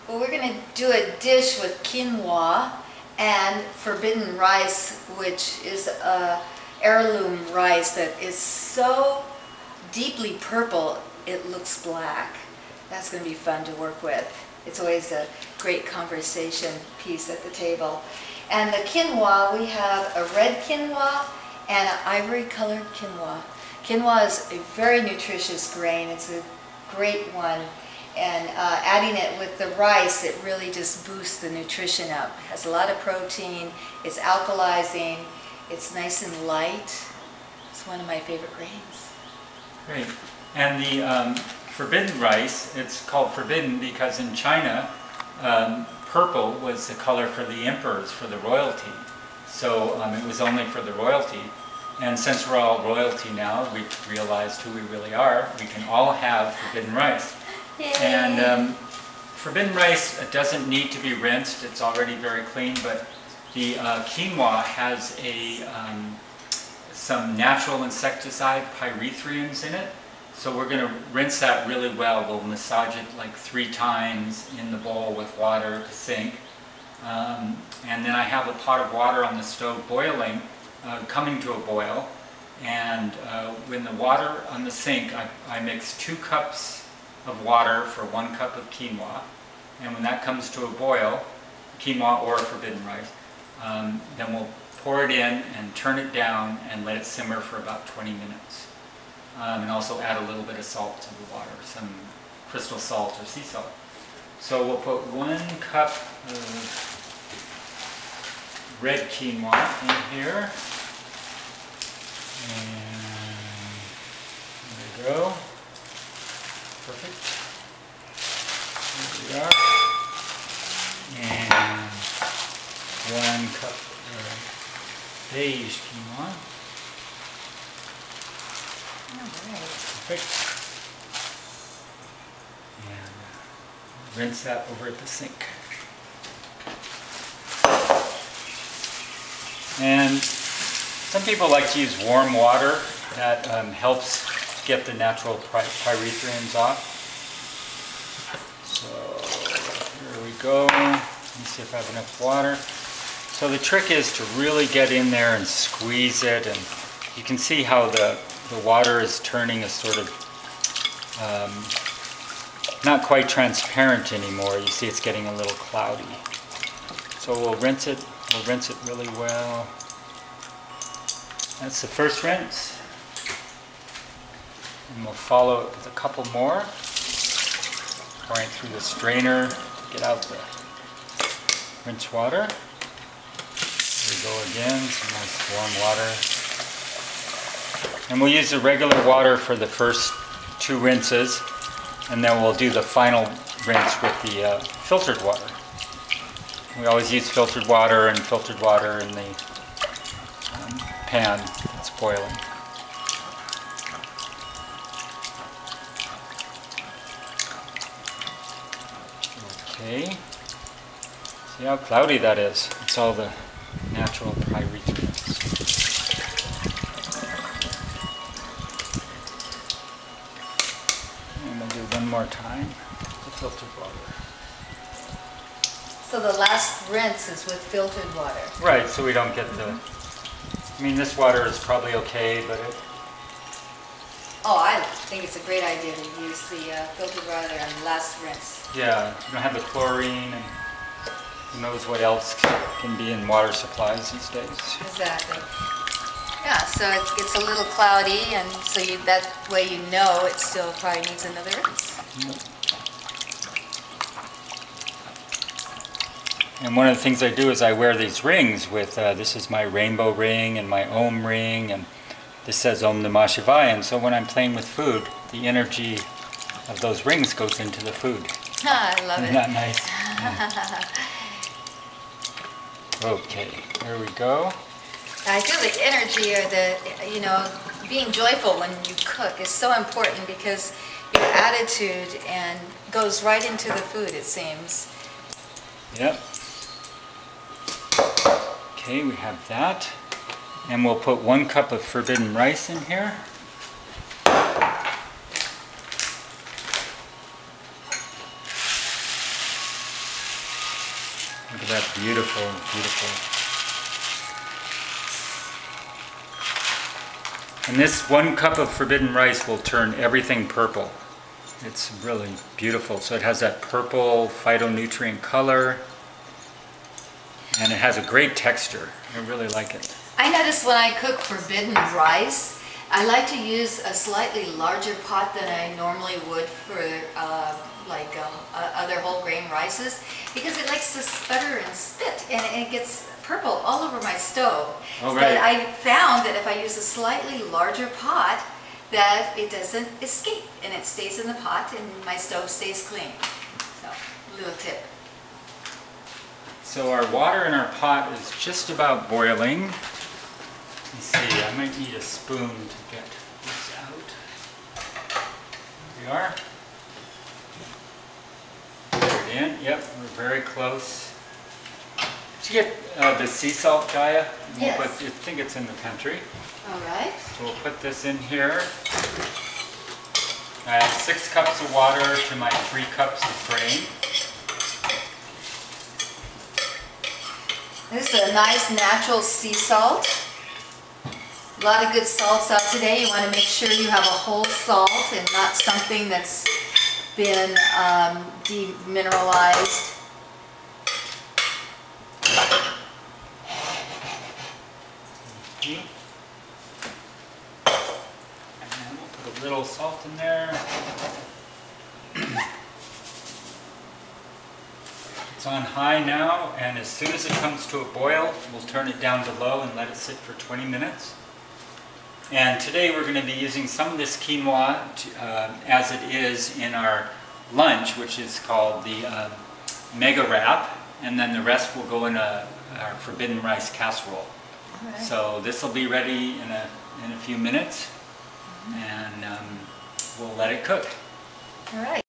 Well, we're going to do a dish with quinoa and forbidden rice, which is a heirloom rice that is so deeply purple it looks black. That's going to be fun to work with. It's always a great conversation piece at the table. And the quinoa, we have a red quinoa and an ivory colored quinoa. Quinoa is a very nutritious grain. It's a great one. And adding it with the rice, it really just boosts the nutrition up. It has a lot of protein, it's alkalizing, it's nice and light. It's one of my favorite grains. Great. And the forbidden rice, it's called forbidden because in China, purple was the color for the emperors, for the royalty. So it was only for the royalty. And since we're all royalty now, we've realized who we really are, we can all have forbidden rice. Yay. And forbidden rice doesn't need to be rinsed, it's already very clean, but the quinoa has some natural insecticide, pyrethriums in it. So we're going to rinse that really well. We'll massage it like 3 times in the bowl with water to sink. And then I have a pot of water on the stove boiling, coming to a boil. And when the water on the sink, I mix 2 cups of water for 1 cup of quinoa, and when that comes to a boil, quinoa or forbidden rice, then we'll pour it in and turn it down and let it simmer for about 20 minutes. And also add a little bit of salt to the water, some crystal salt or sea salt. So we'll put 1 cup of red quinoa in here, and there we go. Perfect. There we are. And 1 cup of beige quinoa. Perfect. And rinse that over at the sink. And some people like to use warm water. That helps get the natural pyrethriums off. So here we go. Let me see if I have enough water. So the trick is to really get in there and squeeze it, and you can see how the water is turning a sort of not quite transparent anymore. You see it's getting a little cloudy. So we'll rinse it really well. That's the first rinse. And we'll follow it with a couple more. Pouring it through the strainer to get out the rinse water. There we go again, some nice warm water. And we'll use the regular water for the first 2 rinses, and then we'll do the final rinse with the filtered water. We always use filtered water in the pan that's boiling. Okay, see how cloudy that is? It's all the natural pyrethriums. And we'll do one more time, the filtered water. So the last rinse is with filtered water. Right, so we don't get the... I mean, this water is probably okay, but it... Oh, I think it's a great idea to use the filtered water on the last rinse. Yeah, you don't have the chlorine, and who knows what else can be in water supplies these days. Exactly. Yeah, so it gets a little cloudy, and so that way you know it still probably needs another rinse. And one of the things I do is I wear these rings with, this is my rainbow ring and my Om ring, and this says Om Namah Shivaya, and so when I'm playing with food, the energy of those rings goes into the food. I love it. Isn't that nice? Yeah. Okay, there we go. I feel the energy or the, being joyful when you cook is so important because your attitude and goes right into the food, it seems. Yep. Okay, we have that. And we'll put 1 cup of forbidden rice in here. Look at that beautiful, beautiful. And this 1 cup of forbidden rice will turn everything purple. It's really beautiful. So it has that purple phytonutrient color, and it has a great texture. I really like it. I notice when I cook forbidden rice, I like to use a slightly larger pot than I normally would for other whole grain rices, because it likes to sputter and spit, and it gets purple all over my stove. Oh, But right. I found that if I use a slightly larger pot, that it doesn't escape and it stays in the pot and my stove stays clean. So, little tip. So our water in our pot is just about boiling. Let me see, I might need a spoon to get this out. Here we are. Put it in. Yep, we're very close. Did you get the sea salt, Jaya? Yes. I think it's in the pantry. All right. So we'll put this in here. I have 6 cups of water to my 3 cups of grain. This is a nice natural sea salt. A lot of good salts out today. You want to make sure you have a whole salt and not something that's been demineralized. And then we'll put a little salt in there. It's on high now, and as soon as it comes to a boil, we'll turn it down to low and let it sit for 20 minutes. And today we're going to be using some of this quinoa as it is in our lunch, which is called the mega wrap, and then the rest will go in our forbidden rice casserole. Right. So this will be ready in a few minutes, and we'll let it cook. All right.